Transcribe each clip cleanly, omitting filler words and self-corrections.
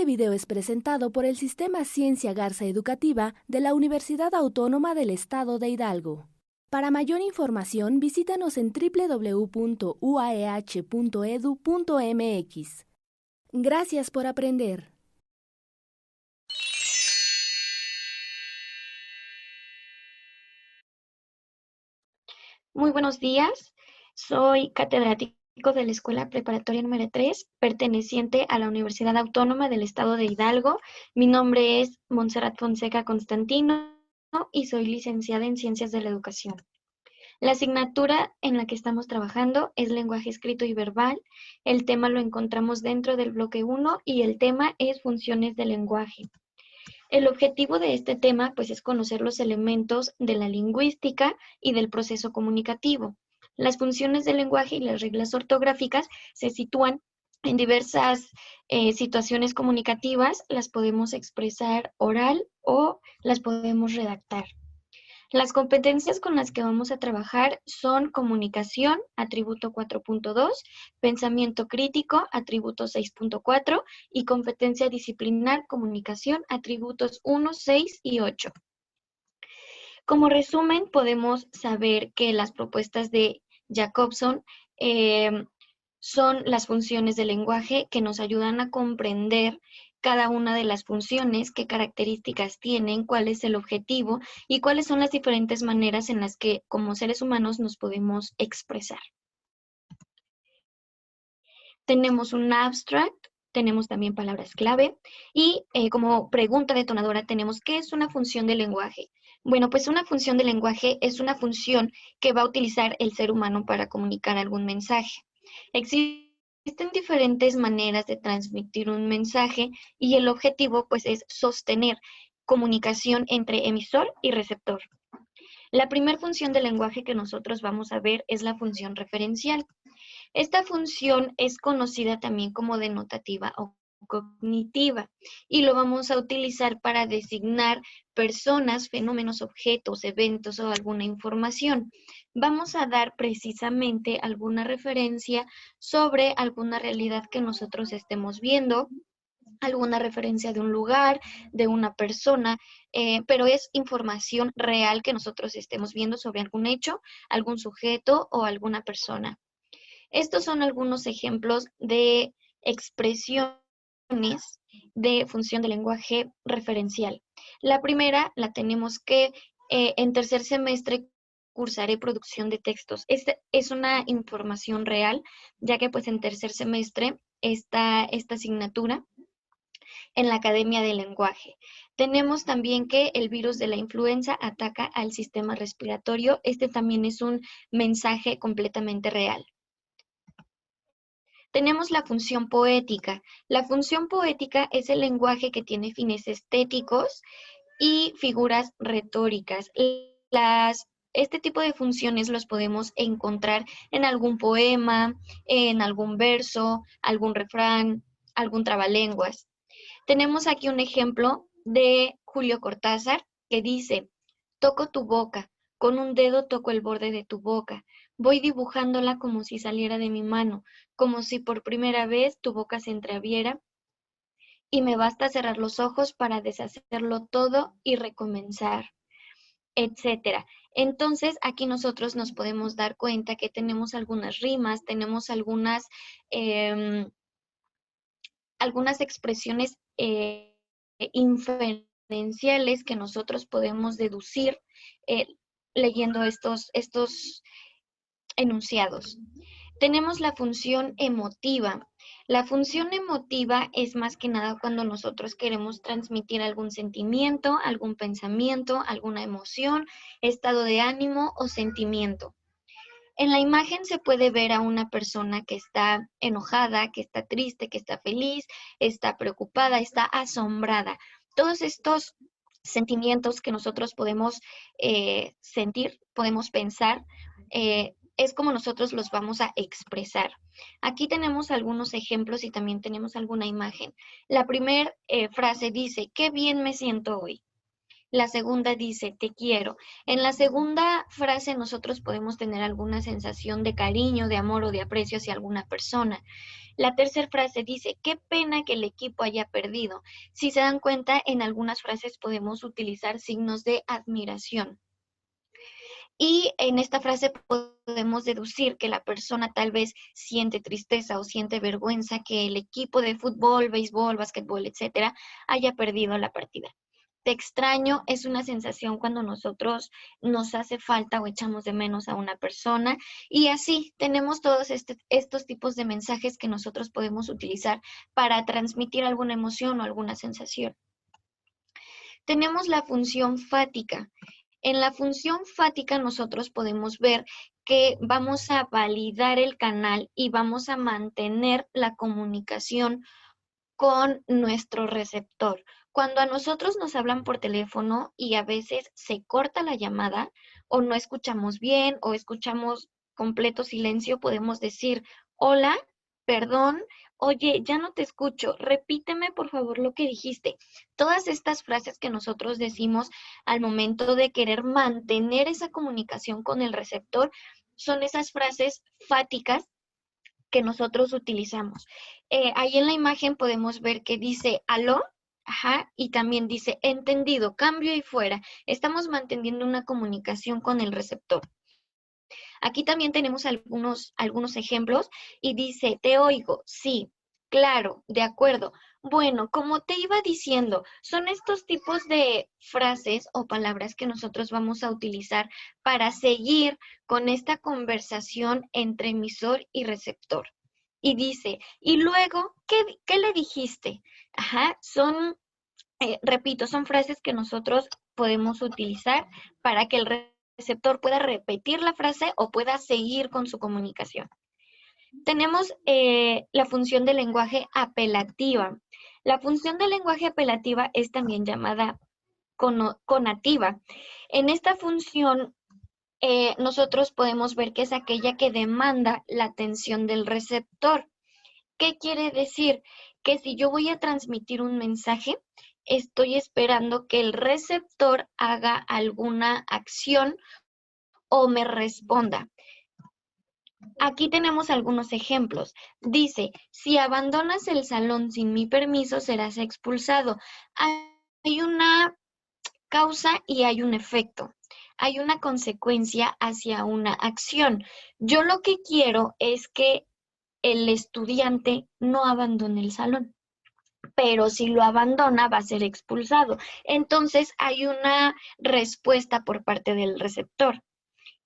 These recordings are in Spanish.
video es presentado por el Sistema Ciencia Garza Educativa de la Universidad Autónoma del Estado de Hidalgo. Para mayor información, visítanos en www.uaeh.edu.mx. Gracias por aprender. Muy buenos días, soy catedrático de la Escuela Preparatoria número 3, perteneciente a la Universidad Autónoma del Estado de Hidalgo. Mi nombre es Montserrat Fonseca Constantino y soy licenciada en Ciencias de la Educación. La asignatura en la que estamos trabajando es lenguaje escrito y verbal. El tema lo encontramos dentro del bloque 1 y el tema es funciones del lenguaje. El objetivo de este tema, pues, es conocer los elementos de la lingüística y del proceso comunicativo. Las funciones del lenguaje y las reglas ortográficas se sitúan en diversas situaciones comunicativas, las podemos expresar oral o las podemos redactar. Las competencias con las que vamos a trabajar son comunicación, atributo 4.2, pensamiento crítico, atributo 6.4 y competencia disciplinar, comunicación, atributos 1, 6 y 8. Como resumen, podemos saber que las propuestas de Jacobson son las funciones del lenguaje que nos ayudan a comprender cada una de las funciones, qué características tienen, cuál es el objetivo y cuáles son las diferentes maneras en las que como seres humanos nos podemos expresar. Tenemos un abstract, tenemos también palabras clave y como pregunta detonadora tenemos ¿qué es una función del lenguaje? Bueno, pues una función del lenguaje es una función que va a utilizar el ser humano para comunicar algún mensaje. Existen diferentes maneras de transmitir un mensaje y el objetivo pues es sostener comunicación entre emisor y receptor. La primera función del lenguaje que nosotros vamos a ver es la función referencial. Esta función es conocida también como denotativa o cognitiva y lo vamos a utilizar para designar personas, fenómenos, objetos, eventos o alguna información. Vamos a dar precisamente alguna referencia sobre alguna realidad que nosotros estemos viendo, alguna referencia de un lugar, de una persona, pero es información real que nosotros estemos viendo sobre algún hecho, algún sujeto o alguna persona. Estos son algunos ejemplos de expresiones de función del lenguaje referencial. La primera la tenemos que en tercer semestre cursaré producción de textos. Esta es una información real, ya que pues en tercer semestre está esta asignatura en la Academia del Lenguaje. Tenemos también que el virus de la influenza ataca al sistema respiratorio. Este también es un mensaje completamente real. Tenemos la función poética. La función poética es el lenguaje que tiene fines estéticos y figuras retóricas. Este tipo de funciones los podemos encontrar en algún poema, en algún verso, algún refrán, algún trabalenguas. Tenemos aquí un ejemplo de Julio Cortázar que dice: toco tu boca, con un dedo toco el borde de tu boca, voy dibujándola como si saliera de mi mano, como si por primera vez tu boca se entreabriera, y me basta cerrar los ojos para deshacerlo todo y recomenzar, etcétera. Entonces, aquí nosotros nos podemos dar cuenta que tenemos algunas rimas, tenemos algunas expresiones inferenciales que nosotros podemos deducir eh, leyendo estos enunciados. Tenemos la función emotiva. La función emotiva es más que nada cuando nosotros queremos transmitir algún sentimiento, algún pensamiento, alguna emoción, estado de ánimo o sentimiento. En la imagen se puede ver a una persona que está enojada, que está triste, que está feliz, está preocupada, está asombrada. Todos estos sentimientos que nosotros podemos sentir, podemos pensar, es como nosotros los vamos a expresar. Aquí tenemos algunos ejemplos y también tenemos alguna imagen. La primera frase dice: qué bien me siento hoy. La segunda dice, te quiero. En la segunda frase nosotros podemos tener alguna sensación de cariño, de amor o de aprecio hacia alguna persona. La tercera frase dice, qué pena que el equipo haya perdido. Si se dan cuenta, en algunas frases podemos utilizar signos de admiración. Y en esta frase podemos deducir que la persona tal vez siente tristeza o siente vergüenza que el equipo de fútbol, béisbol, básquetbol, etcétera, haya perdido la partida. Te extraño es una sensación cuando nosotros nos hace falta o echamos de menos a una persona. Y así tenemos todos estos tipos de mensajes que nosotros podemos utilizar para transmitir alguna emoción o alguna sensación. Tenemos la función fática. En la función fática nosotros podemos ver que vamos a validar el canal y vamos a mantener la comunicación con nuestro receptor. Cuando a nosotros nos hablan por teléfono y a veces se corta la llamada o no escuchamos bien o escuchamos completo silencio, podemos decir, hola, perdón, oye, ya no te escucho, repíteme por favor lo que dijiste. Todas estas frases que nosotros decimos al momento de querer mantener esa comunicación con el receptor son esas frases fáticas que nosotros utilizamos. Ahí en la imagen podemos ver que dice aló, ajá, y también dice entendido, cambio y fuera. Estamos manteniendo una comunicación con el receptor. Aquí también tenemos algunos ejemplos y dice, te oigo, sí, claro, de acuerdo. Bueno, como te iba diciendo, son estos tipos de frases o palabras que nosotros vamos a utilizar para seguir con esta conversación entre emisor y receptor. Y dice, y luego, ¿qué le dijiste? Ajá, repito, son frases que nosotros podemos utilizar para que el receptor pueda repetir la frase o pueda seguir con su comunicación. Tenemos la función de lenguaje apelativa. La función de lenguaje apelativa es también llamada conativa. En esta función, nosotros podemos ver que es aquella que demanda la atención del receptor. ¿Qué quiere decir? Que si yo voy a transmitir un mensaje, estoy esperando que el receptor haga alguna acción o me responda. Aquí tenemos algunos ejemplos. Dice, si abandonas el salón sin mi permiso, serás expulsado. Hay una causa y hay un efecto. Hay una consecuencia hacia una acción. Yo lo que quiero es que el estudiante no abandone el salón, pero si lo abandona va a ser expulsado. Entonces hay una respuesta por parte del receptor.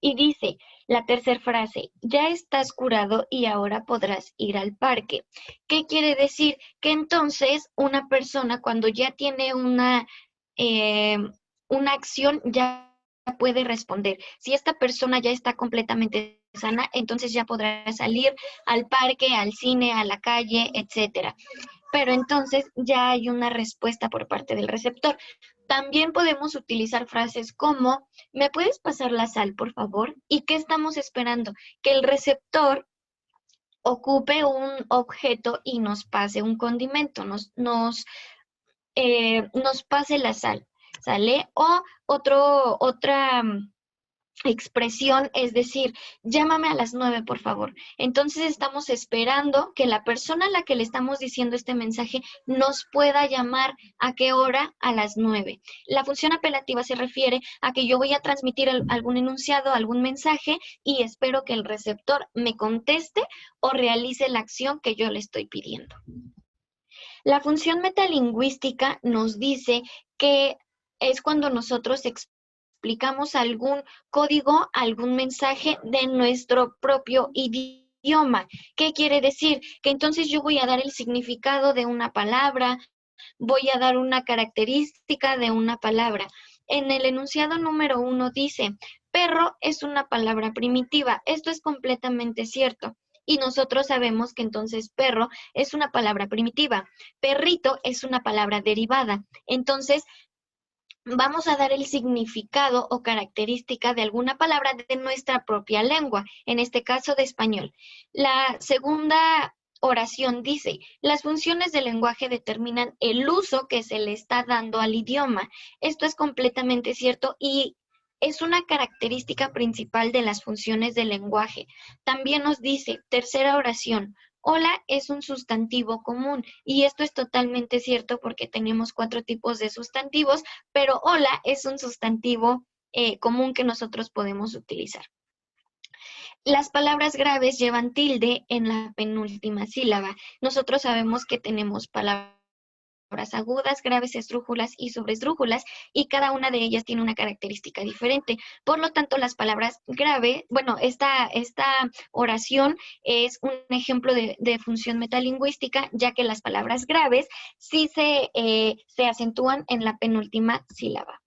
Y dice la tercera frase, ya estás curado y ahora podrás ir al parque. ¿Qué quiere decir? Que entonces una persona cuando ya tiene una acción ya puede responder. Si esta persona ya está completamente sana, entonces ya podrá salir al parque, al cine, a la calle, etcétera. Pero entonces ya hay una respuesta por parte del receptor. También podemos utilizar frases como, ¿me puedes pasar la sal, por favor? ¿Y qué estamos esperando? Que el receptor ocupe un objeto y nos pase un condimento, nos pase la sal, ¿sale? O otra expresión es decir, llámame a las 9, por favor. Entonces estamos esperando que la persona a la que le estamos diciendo este mensaje nos pueda llamar a qué hora, a las 9. La función apelativa se refiere a que yo voy a transmitir algún enunciado, algún mensaje y espero que el receptor me conteste o realice la acción que yo le estoy pidiendo. La función metalingüística nos dice que es cuando nosotros explicamos algún código, algún mensaje de nuestro propio idioma. ¿Qué quiere decir? Que entonces yo voy a dar el significado de una palabra, voy a dar una característica de una palabra. En el enunciado número 1 dice, perro es una palabra primitiva. Esto es completamente cierto. Y nosotros sabemos que entonces perro es una palabra primitiva. Perrito es una palabra derivada. Entonces, vamos a dar el significado o característica de alguna palabra de nuestra propia lengua, en este caso de español. La segunda oración dice, las funciones del lenguaje determinan el uso que se le está dando al idioma. Esto es completamente cierto y es una característica principal de las funciones del lenguaje. También nos dice, tercera oración, hola es un sustantivo común y esto es totalmente cierto porque tenemos 4 tipos de sustantivos, pero hola es un sustantivo común que nosotros podemos utilizar. Las palabras graves llevan tilde en la penúltima sílaba. Nosotros sabemos que tenemos palabras agudas, graves, esdrújulas y sobresdrújulas, y cada una de ellas tiene una característica diferente. Por lo tanto, las palabras grave, bueno, esta oración es un ejemplo de función metalingüística, ya que las palabras graves sí se acentúan en la penúltima sílaba.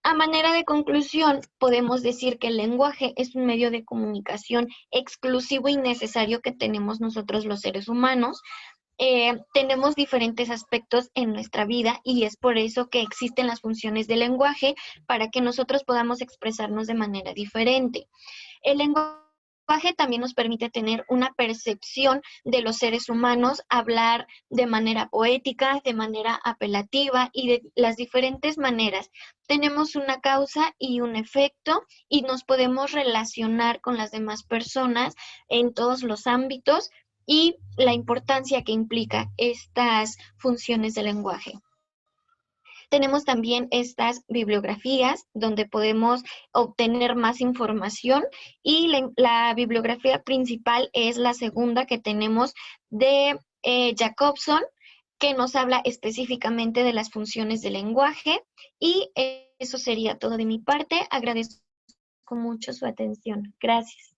A manera de conclusión, podemos decir que el lenguaje es un medio de comunicación exclusivo y necesario que tenemos nosotros los seres humanos. Tenemos diferentes aspectos en nuestra vida y es por eso que existen las funciones del lenguaje para que nosotros podamos expresarnos de manera diferente. El lenguaje también nos permite tener una percepción de los seres humanos, hablar de manera poética, de manera apelativa y de las diferentes maneras. Tenemos una causa y un efecto y nos podemos relacionar con las demás personas en todos los ámbitos y la importancia que implica estas funciones del lenguaje. Tenemos también estas bibliografías donde podemos obtener más información y la bibliografía principal es la segunda que tenemos de Jacobson, que nos habla específicamente de las funciones del lenguaje y eso sería todo de mi parte. Agradezco mucho su atención. Gracias.